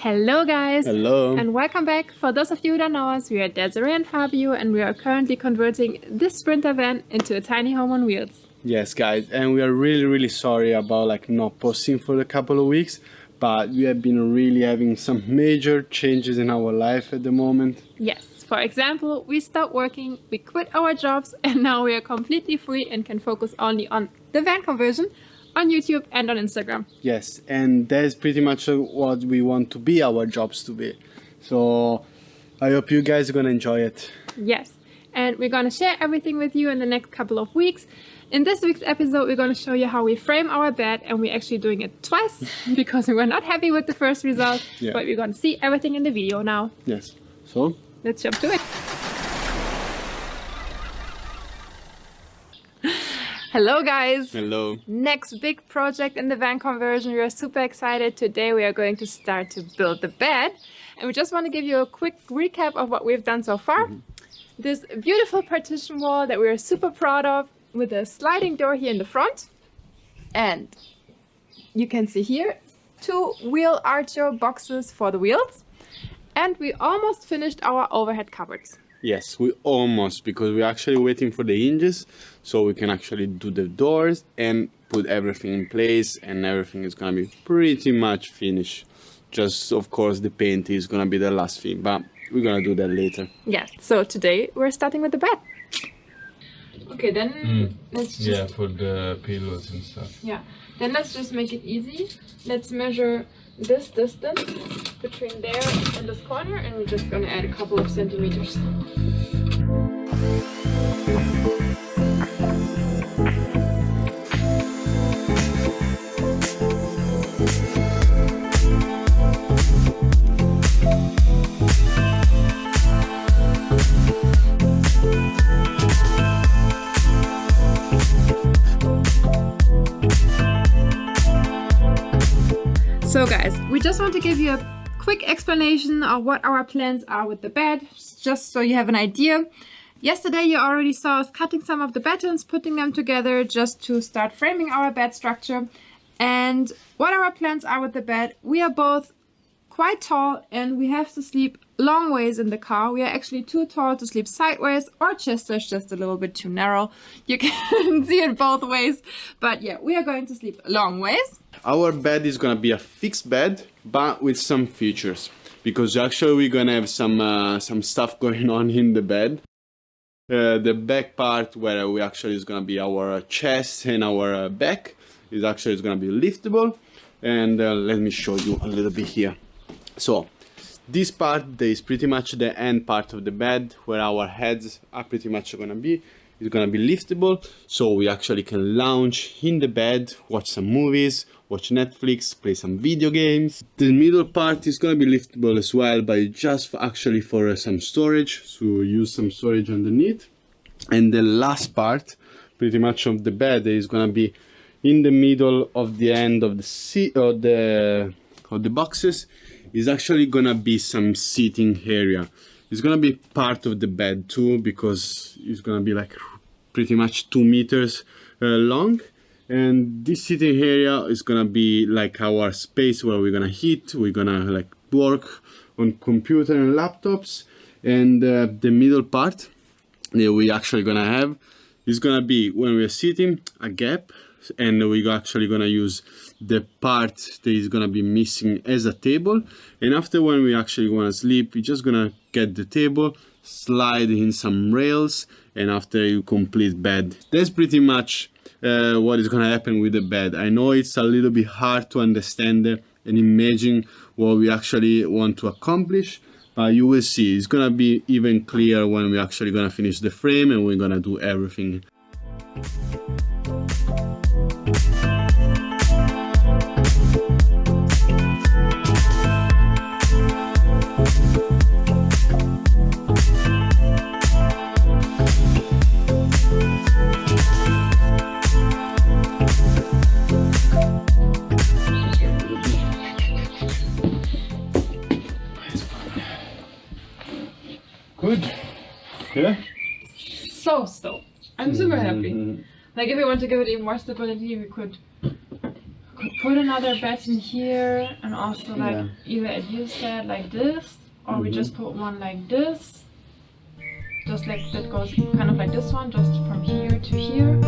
Hello guys! Hello! And welcome back. For those of you who don't know us, we are Desiree and Fabio and we are currently converting this Sprinter van into a tiny home on wheels. Yes guys, and we are really sorry about not posting for a couple of weeks, but we have been really having some major changes in our life at the moment. Yes, for example, we stopped working, we quit our jobs and now we are completely free and can focus only on the van conversion on YouTube and on Instagram. Yes, and that's pretty much what we want to be our jobs to be. So I hope you guys are gonna enjoy it. Yes, and we're gonna share everything with you in the next couple of weeks. In this week's episode, we're gonna show you how we frame our bed, and we're actually doing it twice because we were not happy with the first result, but we're gonna see everything in the video now. Yes, so let's jump to it. Hello guys! Hello! Next big project in the van conversion. We are super excited. Today we are going to start to build the bed. And we just want to give you a quick recap of what we've done so far. This beautiful partition wall that we are super proud of with a sliding door here in the front. And you can see here 2 wheel archer boxes for the wheels. And we almost finished our overhead cupboards. Yes, we almost, because we're actually waiting for the hinges so we can actually do the doors and put everything in place, and everything is gonna be pretty much finished. Just of course the paint is gonna be the last thing, but we're gonna do that later. Yes, so today we're starting with the bed. Okay, then let's just... Yeah, for the pillows and stuff. Yeah, then let's just make it easy. Let's measure this distance between there and this corner, and we're just gonna add a couple of centimeters. So guys, we just want to give you a quick explanation of what our plans are with the bed, just so you have an idea. Yesterday you already saw us cutting some of the battens, putting them together just to start framing our bed structure. And what our plans are with the bed, we are both quite tall and we have to sleep long ways in the car. We are actually too tall to sleep sideways, or Chester's just a little bit too narrow. You can see it both ways, but yeah, we are going to sleep long ways. Our bed is gonna be a fixed bed, but with some features, because actually we're gonna have some stuff going on in the bed. The back part, where we actually is gonna be our chest and our back, is gonna be liftable. And let me show you a little bit here. So this part is pretty much the end part of the bed, where our heads are pretty much gonna be. It's gonna be liftable, so we actually can lounge in the bed, watch some movies, watch Netflix, play some video games. The middle part is gonna be liftable as well, but just actually for some storage, so use some storage underneath. And the last part, pretty much of the bed, is gonna be in the middle of the end of the seat of the boxes. Is actually gonna be some seating area. It's gonna be part of the bed too, because it's gonna be like pretty much 2 meters long. And this sitting area is gonna be like our space where we're gonna eat, we're gonna like work on computer and laptops. And the middle part that we actually gonna have is gonna be, when we're sitting, a gap, and we're actually gonna use the part that is gonna be missing as a table. And after, when we actually wanna sleep, we're just gonna get the table, slide in some rails, and after you complete bed. That's pretty much what is gonna happen with the bed. I know it's a little bit hard to understand and imagine what we actually want to accomplish, but you will see it's gonna be even clearer when we're actually gonna finish the frame and we're gonna do everything. Good. Yeah? So I'm super happy. Like, if we want to give it even more stability, we could put another batten here and also like Yeah. either as you said like this, or we just put one like this, just like that goes kind of like this one, just from here to here.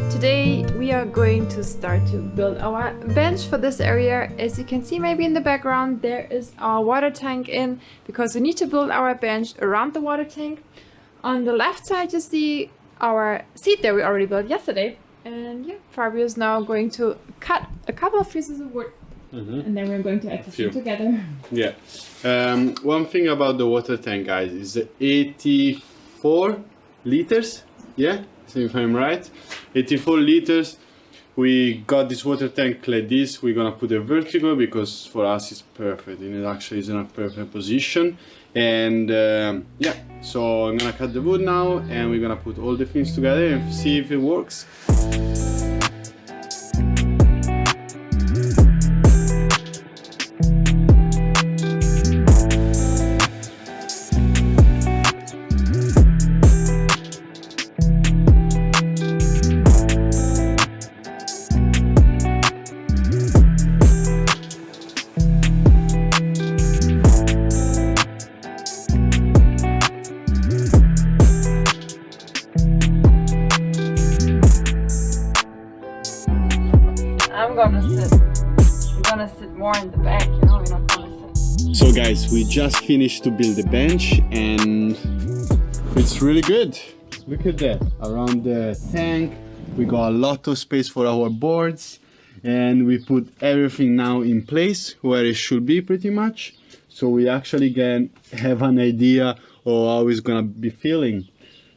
Today we are going to start to build our bench for this area. As you can see maybe in the background, there is our water tank in, because we need to build our bench around the water tank. On the left side you see our seat that we already built yesterday. And yeah, Fabio is now going to cut a couple of pieces of wood, and then we're going to access them together. Yeah. One thing about the water tank, guys, is 84 liters. Yeah, so if I'm right, 84 liters. We got this water tank like this. We're gonna put it vertical because for us it's perfect, and it actually is in a perfect position. And yeah, so I'm gonna cut the wood now, and we're gonna put all the things together and see if it works. We're gonna sit more in the back, you know, we're not gonna sit. So guys, we just finished to build the bench and it's really good. Look at that. Around the tank, we got a lot of space for our boards, and we put everything now in place where it should be pretty much. So we actually can have an idea of how it's gonna be feeling.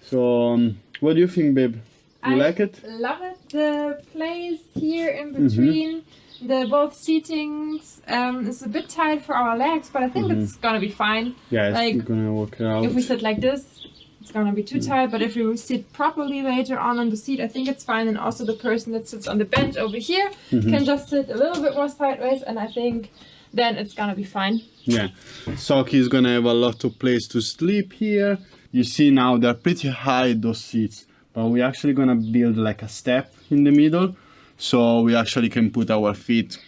So what do you think, babe? You like it? Love it. The place here in between the both seatings is a bit tight for our legs, but I think it's gonna be fine. Yeah, it's like, gonna work out. if we sit like this, it's gonna be too tight, but if we sit properly later on the seat, I think it's fine. And also the person that sits on the bench over here can just sit a little bit more sideways, and I think then it's gonna be fine. Yeah, Socke is gonna have a lot of place to sleep here. You see now they're pretty high, those seats, but we're actually gonna build like a step in the middle, so we actually can put our feet.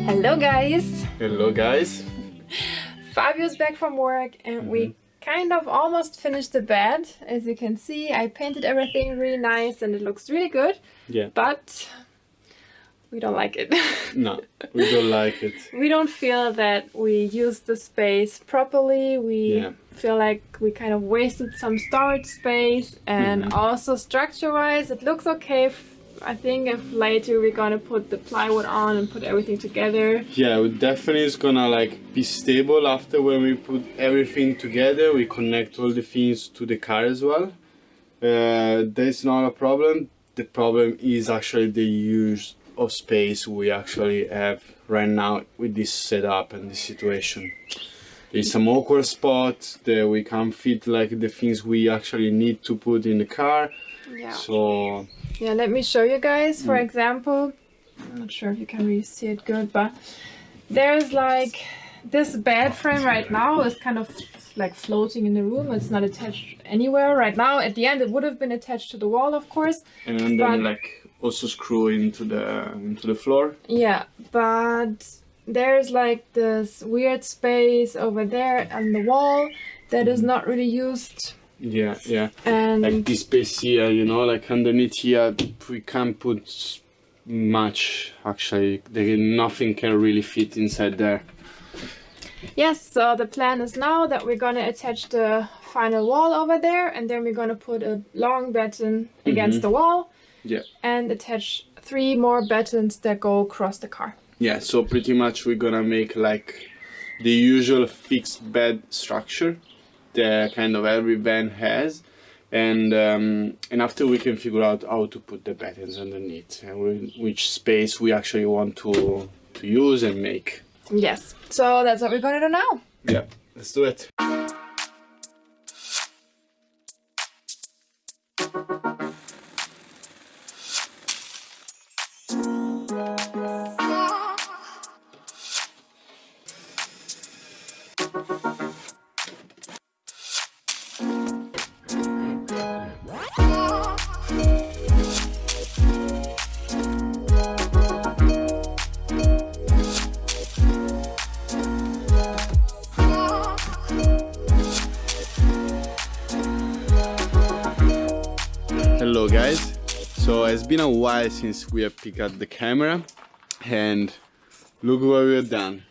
Hello guys! Hello guys. Fabio's back from work, and we kind of almost finished the bed. As you can see, I painted everything really nice and it looks really good. Yeah. But we don't like it. No, we don't like it. We don't feel that we used the space properly. We feel like we kind of wasted some storage space, and also structure-wise it looks okay. I think if later we're gonna put the plywood on and put everything together. Yeah, it definitely is gonna like be stable after when we put everything together. We connect all the things to the car as well. That's not a problem. The problem is actually the use of space we actually have right now with this setup and this situation. There's some awkward spots that we can't fit like the things we actually need to put in the car. Yeah. So yeah, let me show you guys. For example, I'm not sure if you can really see it good, but there's like this bed frame right now is kind of like floating in the room. It's not attached anywhere right now. At the end it would have been attached to the wall, of course, and then like also screw into the floor. Yeah, but there's like this weird space over there on the wall that is not really used. Yeah, yeah. And like this space here, you know, like underneath here, we can't put much. Actually, nothing can really fit inside there. yes, so the plan is now that we're gonna attach the final wall over there, and then we're gonna put a long batten against the wall. Yeah. And attach 3 more battens that go across the car. Yeah, so pretty much we're gonna make like the usual fixed bed structure that kind of every van has, and after we can figure out how to put the battens underneath and which space we actually want to use and make. Yes, so that's what we're gonna do now. Yeah, let's do it. Hello guys, so it's been a while since we have picked up the camera and look what we've done.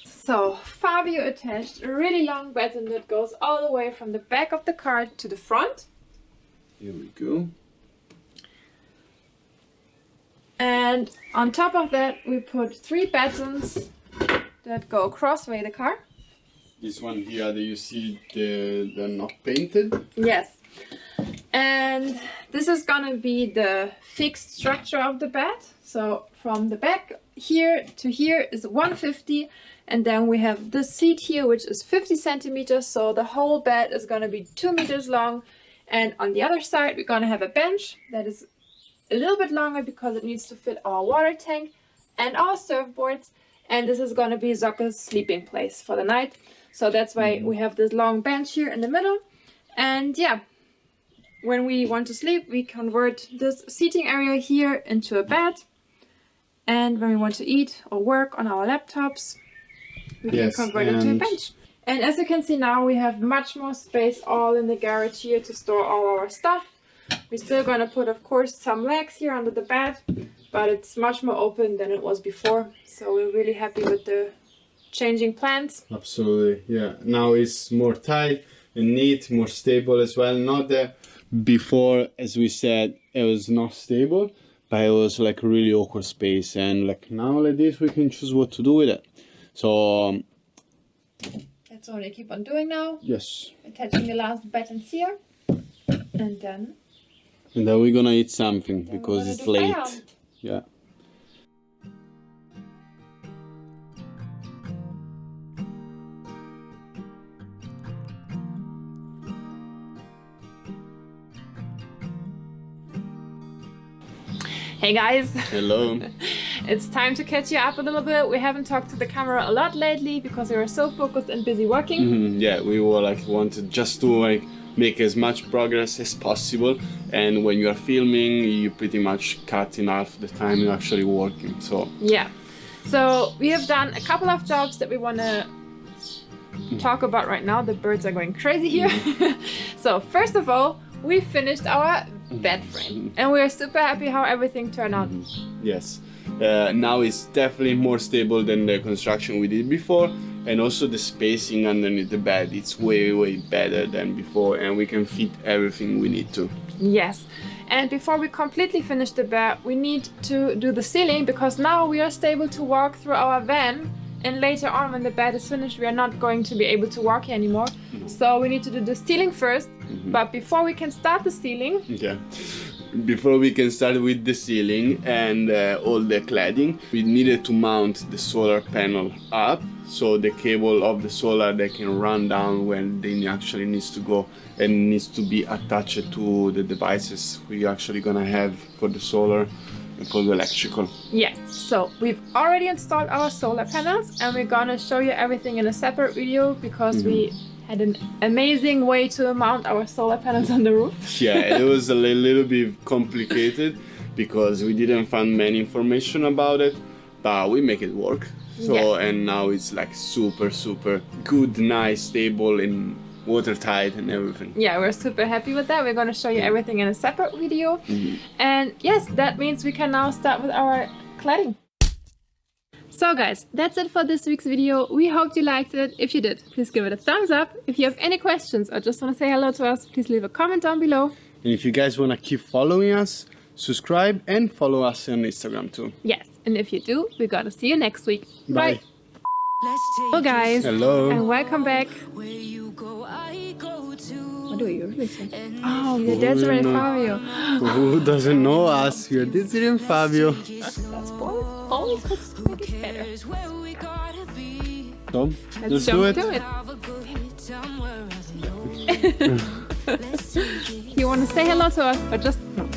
So Fabio attached a really long batten that goes all the way from the back of the car to the front. Here we go. And on top of that we put 3 battens that go across the car. This one here that you see, they're not painted. Yes. And this is gonna be the fixed structure of the bed. So from the back here to here is 150, and then we have this seat here which is 50 centimeters, so the whole bed is gonna be 2 meters long. And on the other side we're gonna have a bench that is a little bit longer because it needs to fit our water tank and our surfboards, and this is gonna be Socke's sleeping place for the night. So that's why we have this long bench here in the middle. And yeah, when we want to sleep, we convert this seating area here into a bed. And when we want to eat or work on our laptops, we can convert it to a bench. And as you can see now, we have much more space all in the garage here to store all our stuff. We're still going to put, of course, some legs here under the bed, but it's much more open than it was before. So we're really happy with the changing plans. Absolutely, yeah. Now it's more tight and neat, more stable as well. Not that before, as we said, it was not stable, but it was like a really awkward space, and like now like this we can choose what to do with it. So that's what I keep on doing now. yes, Attaching the last battens here, and then we're gonna eat something because it's late. Yeah. Hey guys! Hello. It's time to catch you up a little bit. We haven't talked to the camera a lot lately because we were so focused and busy working. Yeah, we were like wanted just to like make as much progress as possible, and when you are filming you pretty much cut in half the time you're actually working. So yeah, so we have done a couple of jobs that we want to talk about right now. The birds are going crazy here. So first of all, we finished our bed frame and we are super happy how everything turned out. Yes, now it's definitely more stable than the construction we did before, and also the spacing underneath the bed, it's way better than before, and we can fit everything we need to. Yes, and before we completely finish the bed, we need to do the ceiling, because now we are stable to walk through our van, and later on when the bed is finished we are not going to be able to walk here anymore. So we need to do the ceiling first. But before we can start the ceiling, before we can start with the ceiling and all the cladding, we needed to mount the solar panel up, so the cable of the solar that can run down when they actually needs to go and needs to be attached to the devices we actually gonna have for the solar and for the electrical. Yes, so we've already installed our solar panels and we're gonna show you everything in a separate video, because we had an amazing way to mount our solar panels on the roof. Yeah, it was a little bit complicated because we didn't find many information about it, but we make it work. So Yeah. And now it's like super good, nice, stable and watertight and everything. Yeah, we're super happy with that. We're gonna show you everything in a separate video. And yes, that means we can now start with our cladding. So guys, that's it for this week's video. We hope you liked it. If you did, please give it a thumbs up. If you have any questions or just want to say hello to us, please leave a comment down below. And if you guys want to keep following us, subscribe and follow us on Instagram too. Yes, and if you do, we're gonna see you next week. Bye. Hello guys. Hello. And welcome back. What do you really say? Oh, we're Desiree and Fabio. Who doesn't know us? We're Desiree and Fabio. That's boring. Always looks to make it better. Tom, Let's do it. jump to it. You want to say hello to us, but just no.